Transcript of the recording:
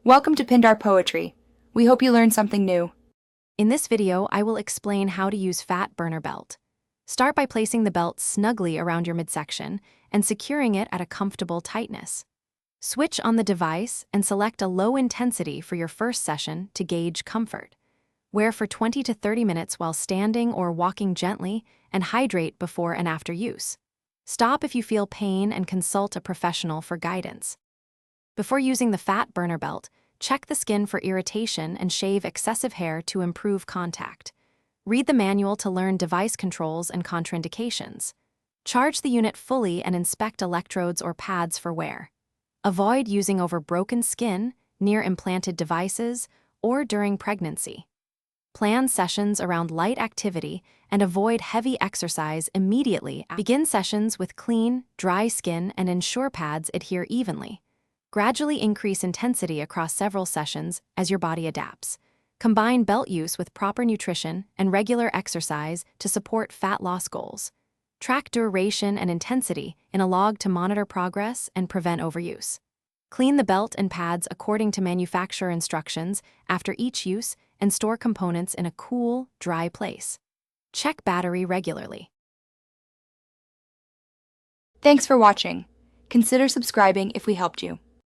Welcome to Pindar Poetry. We hope you learned something new. In this video, I will explain how to use Fat Burner Belt. Start by placing the belt snugly around your midsection and securing it at a comfortable tightness. Switch on the device and select a low intensity for your first session to gauge comfort. Wear for 20 to 30 minutes while standing or walking gently and hydrate before and after use. Stop if you feel pain and consult a professional for guidance. Before using the Fat Burner Belt, check the skin for irritation and shave excessive hair to improve contact. Read the manual to learn device controls and contraindications. Charge the unit fully and inspect electrodes or pads for wear. Avoid using over broken skin, near implanted devices, or during pregnancy. Plan sessions around light activity and avoid heavy exercise immediately. Begin sessions with clean, dry skin and ensure pads adhere evenly. Gradually increase intensity across several sessions as your body adapts. Combine belt use with proper nutrition and regular exercise to support fat loss goals. Track duration and intensity in a log to monitor progress and prevent overuse. Clean the belt and pads according to manufacturer instructions after each use and store components in a cool, dry place. Check battery regularly. Thanks for watching. Consider subscribing if we helped you.